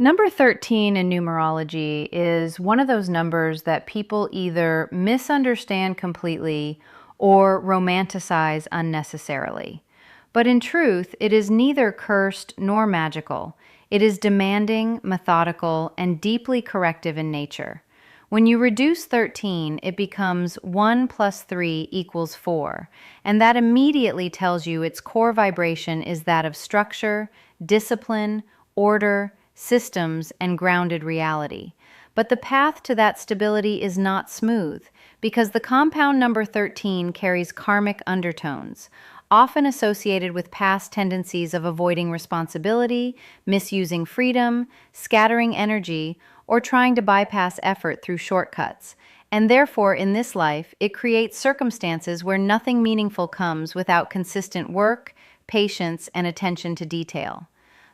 Number 13 in numerology is one of those numbers that people either misunderstand completely or romanticize unnecessarily. But in truth, it is neither cursed nor magical. It is demanding, methodical, and deeply corrective in nature. When you reduce 13, it becomes 1 plus 3 equals 4, and that immediately tells you its core vibration is that of structure, discipline, order, systems, and grounded reality. But the path to that stability is not smooth, because the compound number 13 carries karmic undertones, often associated with past tendencies of avoiding responsibility, misusing freedom, scattering energy, or trying to bypass effort through shortcuts. And therefore, in this life, it creates circumstances where nothing meaningful comes without consistent work, patience, and attention to detail.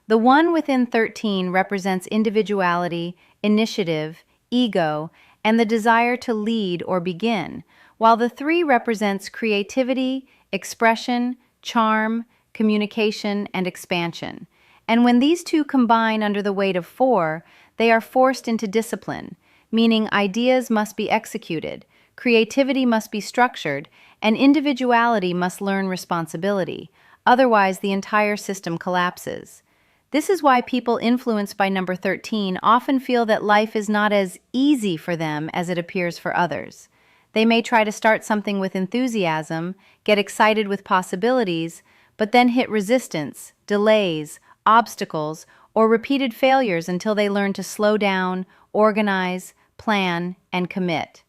The one within 13 represents individuality, initiative, ego, and the desire to lead or begin, while the 3 represents creativity, expression, charm, communication, and expansion. And when these two combine under the weight of 4, they are forced into discipline, meaning ideas must be executed, creativity must be structured, and individuality must learn responsibility. Otherwise, the entire system collapses. This is why people influenced by number 13 often feel that life is not as easy for them as it appears for others. They may try to start something with enthusiasm, get excited with possibilities, but then hit resistance, delays, obstacles, or repeated failures until they learn to slow down, organize, plan, and commit.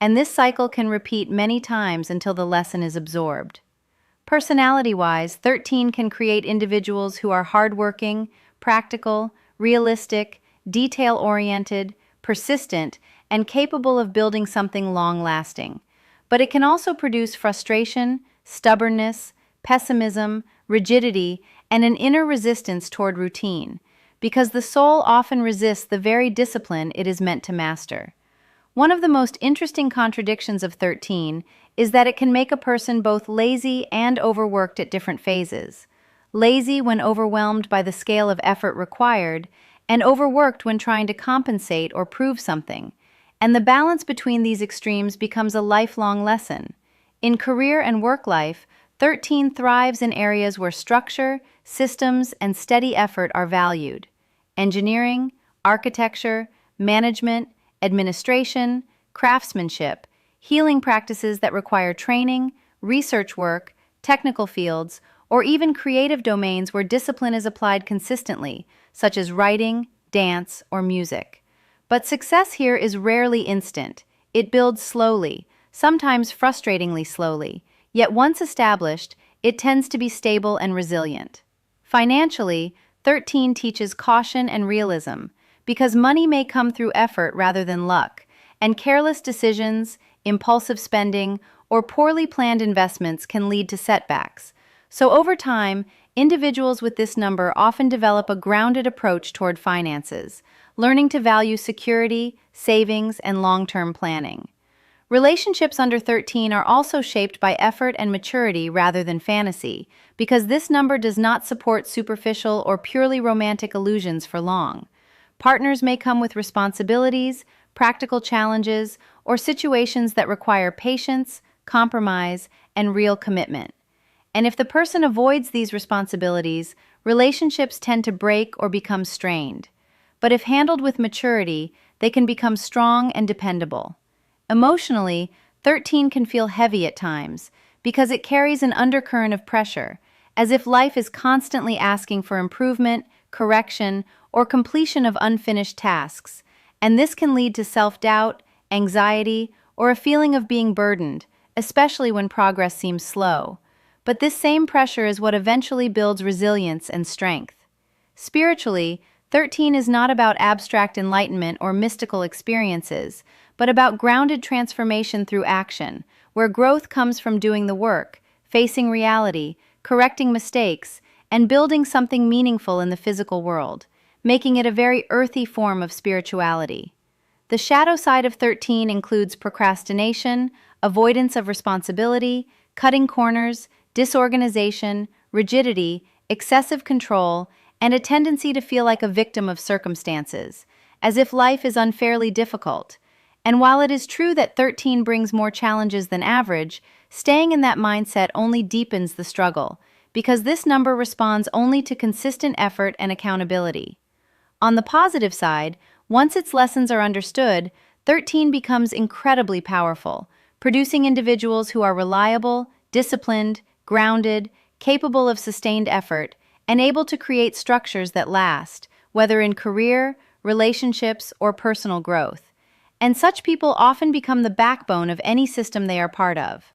And this cycle can repeat many times until the lesson is absorbed. Personality-wise, 13 can create individuals who are hardworking, practical, realistic, detail-oriented, persistent, and capable of building something long-lasting. But it can also produce frustration, stubbornness, pessimism, rigidity, and an inner resistance toward routine, because the soul often resists the very discipline it is meant to master. One of the most interesting contradictions of 13 is that it can make a person both lazy and overworked at different phases. Lazy when overwhelmed by the scale of effort required, and overworked when trying to compensate or prove something. And the balance between these extremes becomes a lifelong lesson. In career and work life, 13 thrives in areas where structure, systems, and steady effort are valued. Engineering, architecture, management, administration, craftsmanship, healing practices that require training, research work, technical fields, or even creative domains where discipline is applied consistently, such as writing, dance, or music. But success here is rarely instant. It builds slowly, sometimes frustratingly slowly, yet once established, it tends to be stable and resilient. Financially, 13 teaches caution and realism, because money may come through effort rather than luck, and careless decisions, impulsive spending, or poorly planned investments can lead to setbacks. So over time, individuals with this number often develop a grounded approach toward finances, learning to value security, savings, and long-term planning. Relationships under 13 are also shaped by effort and maturity rather than fantasy, because this number does not support superficial or purely romantic illusions for long. Partners may come with responsibilities, practical challenges, or situations that require patience, compromise, and real commitment. And if the person avoids these responsibilities, relationships tend to break or become strained. But if handled with maturity, they can become strong and dependable. Emotionally, 13 can feel heavy at times because it carries an undercurrent of pressure, as if life is constantly asking for improvement, correction, or completion of unfinished tasks, and this can lead to self-doubt, anxiety, or a feeling of being burdened, especially when progress seems slow. But this same pressure is what eventually builds resilience and strength. Spiritually, 13 is not about abstract enlightenment or mystical experiences, but about grounded transformation through action, where growth comes from doing the work, facing reality, correcting mistakes, and building something meaningful in the physical world, making it a very earthy form of spirituality. The shadow side of 13 includes procrastination, avoidance of responsibility, cutting corners, disorganization, rigidity, excessive control, and a tendency to feel like a victim of circumstances, as if life is unfairly difficult. And while it is true that 13 brings more challenges than average, staying in that mindset only deepens the struggle, because this number responds only to consistent effort and accountability. On the positive side, once its lessons are understood, 13 becomes incredibly powerful, producing individuals who are reliable, disciplined, grounded, capable of sustained effort, and able to create structures that last, whether in career, relationships, or personal growth. And such people often become the backbone of any system they are part of.